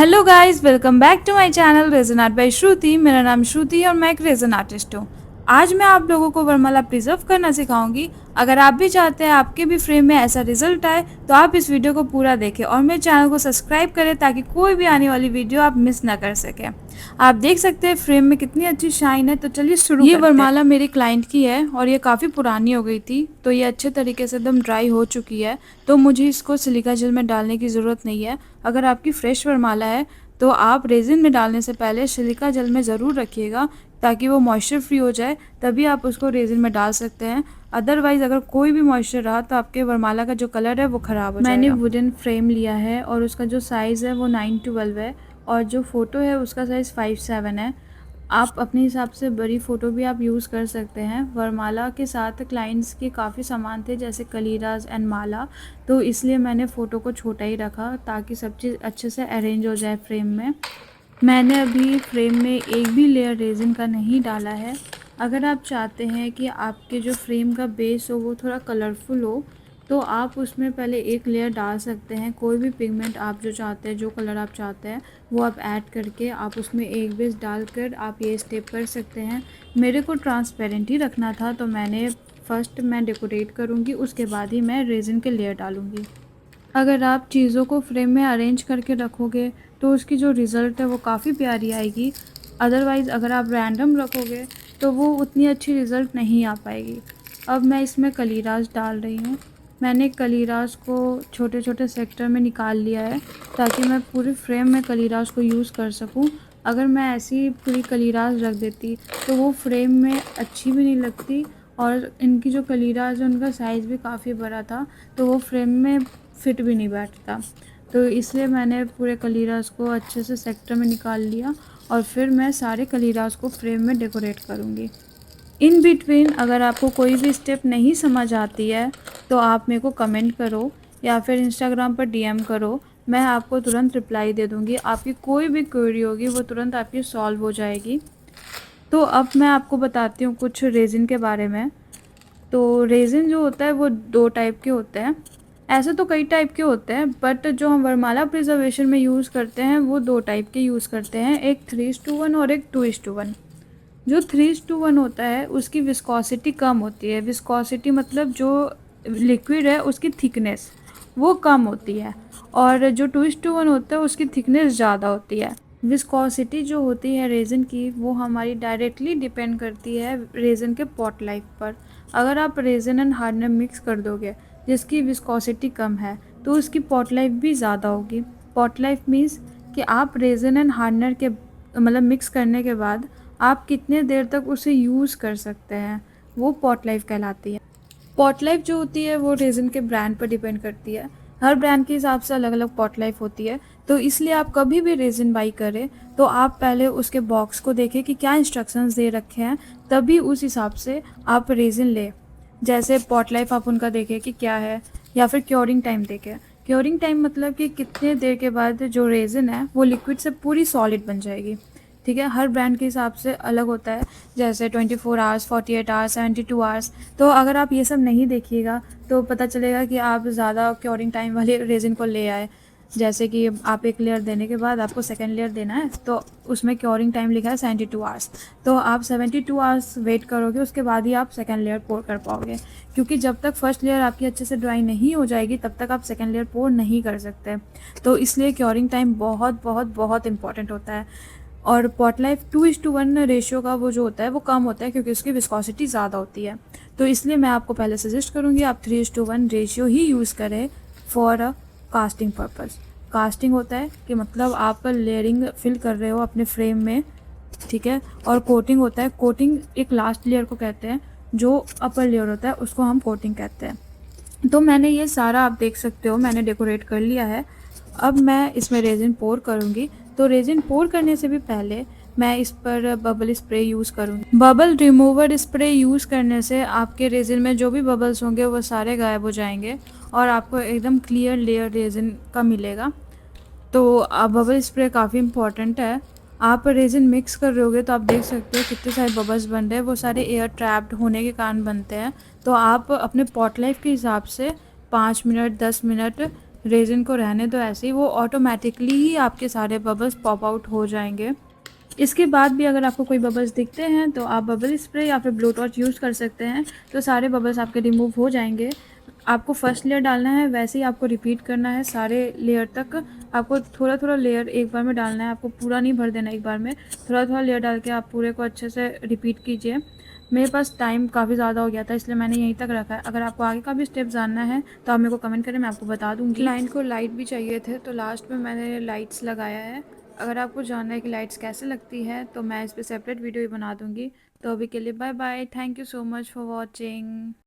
Hello guys, welcome back to my channel resin art by Shruti. मेरा नाम श्रुति है और मैं एक रेजन आर्टिस्ट हूँ। आज मैं आप लोगों को वरमाला प्रिजर्व करना सिखाऊंगी। अगर आप भी चाहते हैं आपके भी फ्रेम में ऐसा रिजल्ट आए तो आप इस वीडियो को पूरा देखें और मेरे चैनल को सब्सक्राइब करें ताकि कोई भी आने वाली वीडियो आप मिस ना कर सकें। आप देख सकते हैं फ्रेम में कितनी अच्छी शाइन है। तो चलिए शुरू करते हैं। ये वरमाला मेरी क्लाइंट की है और ये काफ़ी पुरानी हो गई थी, तो ये अच्छे तरीके से एकदम ड्राई हो चुकी है। तो मुझे इसको सिलिका जेल में डालने की ज़रूरत नहीं है। अगर आपकी फ्रेश वरमाला है तो आप रेजिन में डालने से पहले सिलिका जेल में ज़रूर रखिएगा ताकि वो मॉइस्चर फ्री हो जाए, तभी आप उसको रेजिन में डाल सकते हैं। अदरवाइज़ अगर कोई भी मॉइस्चर रहा तो आपके वरमाला का जो कलर है वो ख़राब हो जाएगा। मैंने वुडन फ्रेम लिया है और उसका जो साइज़ है वो 9x12 है और जो फ़ोटो है उसका साइज़ 5x7 है। आप अपने हिसाब से बड़ी फ़ोटो भी आप यूज़ कर सकते हैं। वरमाला के साथ क्लाइंट्स के काफ़ी सामान थे जैसे कलीराज एंड माला, तो इसलिए मैंने फ़ोटो को छोटा ही रखा ताकि सब चीज़ अच्छे से अरेंज हो जाए फ्रेम में। मैंने अभी फ्रेम में एक भी लेयर रेजिन का नहीं डाला है। अगर आप चाहते हैं कि आपके जो फ्रेम का बेस हो वो थोड़ा कलरफुल हो तो आप उसमें पहले एक लेयर डाल सकते हैं। कोई भी पिगमेंट आप जो चाहते हैं, जो कलर आप चाहते हैं वो आप ऐड करके आप उसमें एक बेस डालकर आप ये स्टेप कर सकते हैं। मेरे को ट्रांसपेरेंट ही रखना था तो मैं डेकोरेट करूँगी, उसके बाद ही मैं रेजिन के लेयर डालूँगी। अगर आप चीज़ों को फ्रेम में अरेंज करके रखोगे तो उसकी जो रिज़ल्ट है वो काफ़ी प्यारी आएगी। अदरवाइज़ अगर आप रैंडम रखोगे तो वो उतनी अच्छी रिज़ल्ट नहीं आ पाएगी। अब मैं इसमें कलीराज डाल रही हूँ। मैंने कलीराज को छोटे छोटे सेक्टर में निकाल लिया है ताकि मैं पूरे फ्रेम में कलीराज को यूज़ कर सकूँ। अगर मैं ऐसी पूरी कलीराज रख देती तो वो फ्रेम में अच्छी भी नहीं लगती और इनकी जो कलीराज है उनका साइज़ भी काफ़ी बड़ा था तो वो फ्रेम में फिट भी नहीं बैठता। तो इसलिए मैंने पूरे कलीराज को अच्छे से सेक्टर में निकाल लिया और फिर मैं सारे कलीराज को फ्रेम में डेकोरेट करूँगी। इन बिटवीन अगर आपको कोई भी स्टेप नहीं समझ आती है तो आप मेरे को कमेंट करो या फिर इंस्टाग्राम पर डीएम करो, मैं आपको तुरंत रिप्लाई दे दूँगी। आपकी कोई भी क्वेरी होगी वो तुरंत आपकी सॉल्व हो जाएगी। तो अब मैं आपको बताती हूँ कुछ रेजिन के बारे में। तो रेजिन जो होता है वो दो टाइप के होते हैं। ऐसे तो कई टाइप के होते हैं बट जो हम वरमाला प्रिजर्वेशन में यूज़ करते हैं वो दो टाइप के यूज़ करते हैं, एक 3:1 और एक 2:1। जो 3:1 होता है उसकी विस्कोसिटी कम होती है। विस्कोसिटी मतलब जो लिक्विड है उसकी थिकनेस वो कम होती है और जो 2:1 होता है उसकी थिकनेस ज़्यादा होती है। विस्कोसिटी जो होती है रेज़न की वो हमारी डायरेक्टली डिपेंड करती है रेज़न के पॉट लाइफ पर। अगर आप रेज़न एंड हार्डनर मिक्स कर दोगे जिसकी विस्कोसिटी कम है तो उसकी पॉट लाइफ भी ज़्यादा होगी। पॉट लाइफ मीन्स कि आप रेज़न एंड हार्डनर के मतलब मिक्स करने के बाद आप कितने देर तक उसे यूज़ कर सकते हैं, वो पॉट लाइफ कहलाती है। पॉट लाइफ जो होती है वो रेज़न के ब्रांड पर डिपेंड करती है। हर ब्रांड के हिसाब से अलग अलग पॉट लाइफ होती है। तो इसलिए आप कभी भी रेज़न बाई करें तो आप पहले उसके बॉक्स को देखें कि क्या इंस्ट्रक्शंस दे रखे हैं, तभी उस हिसाब से आप रेज़न लें। जैसे पॉट लाइफ आप उनका देखें कि क्या है, या फिर क्योरिंग टाइम देखें। क्योरिंग टाइम मतलब कि कितने देर के बाद जो रेज़न है वो लिक्विड से पूरी सॉलिड बन जाएगी। ठीक है, हर ब्रांड के हिसाब से अलग होता है, जैसे 24 आवर्स, 48 आवर्स, 72 आवर्स। तो अगर आप ये सब नहीं देखिएगा तो पता चलेगा कि आप ज़्यादा क्योरिंग टाइम वाले रेज़न को ले आए। जैसे कि आप एक लेयर देने के बाद आपको सेकेंड लेयर देना है तो उसमें क्योरिंग टाइम लिखा है 72 आवर्स, तो आप 72 आवर्स वेट करोगे, उसके बाद ही आप सेकेंड लेयर पोर कर पाओगे। क्योंकि जब तक फर्स्ट लेयर आपकी अच्छे से ड्राई नहीं हो जाएगी तब तक आप सेकेंड लेयर पोर नहीं कर सकते। तो इसलिए क्योरिंग टाइम बहुत बहुत बहुत इंपॉर्टेंट होता है। और पॉट लाइफ 2:1 रेशियो का वो जो होता है वो कम होता है क्योंकि उसकी विस्कोसिटी ज़्यादा होती है। तो इसलिए मैं आपको पहले सजेस्ट करूँगी आप 3:1 रेशियो ही यूज़ करें for a casting purpose. Casting होता है कि मतलब आप लेयरिंग फिल कर रहे हो अपने फ्रेम में, ठीक है। और कोटिंग होता है, कोटिंग एक लास्ट लेयर को कहते हैं, जो अपर लेयर होता है उसको हम कोटिंग कहते हैं। तो मैंने ये सारा आप देख सकते हो मैंने डेकोरेट कर लिया है। अब मैं इसमें रेजिन पोर करूँगी। तो रेजिन पोर करने से भी पहले मैं इस पर बबल स्प्रे यूज़ करूँगी। बबल रिमूवर स्प्रे यूज़ करने से आपके रेजिन में जो भी बबल्स होंगे वो सारे गायब हो जाएंगे और आपको एकदम क्लियर लेयर रेजिन का मिलेगा। तो बबल स्प्रे काफ़ी इम्पॉर्टेंट है। आप रेजिन मिक्स कर रहे होगे तो आप देख सकते हो कितने सारे बबल्स बन रहे हैं, वो सारे एयर ट्रैप्ड होने के कारण बनते हैं। तो आप अपने पॉट लाइफ के हिसाब से 5 मिनट 10 मिनट रेज़िन को रहने दो ऐसे ही, वो ऑटोमेटिकली ही आपके सारे बबल्स पॉप आउट हो जाएंगे। इसके बाद भी अगर आपको कोई बबल्स दिखते हैं तो आप बबल स्प्रे या फिर ब्लो टॉर्च यूज़ कर सकते हैं, तो सारे बबल्स आपके रिमूव हो जाएंगे। आपको फर्स्ट लेयर डालना है, वैसे ही आपको रिपीट करना है सारे लेयर तक। आपको थोड़ा थोड़ा लेयर एक बार में डालना है, आपको पूरा नहीं भर देना एक बार में, थोड़ा थोड़ा लेयर डाल के आप पूरे को अच्छे से रिपीट कीजिए। मेरे पास टाइम काफ़ी ज़्यादा हो गया था, इसलिए मैंने यहीं तक रखा है। अगर आपको आगे का भी स्टेप जानना है तो आप मेरे को कमेंट करें, मैं आपको बता दूंगी। क्लाइंट को लाइट भी चाहिए थे, तो लास्ट में मैंने लाइट्स लगाया है। अगर आपको जानना है कि लाइट्स कैसे लगती है तो मैं इस पर सेपरेट वीडियो ही बना दूंगी। तो अभी के लिए bye bye, thank you so much for watching.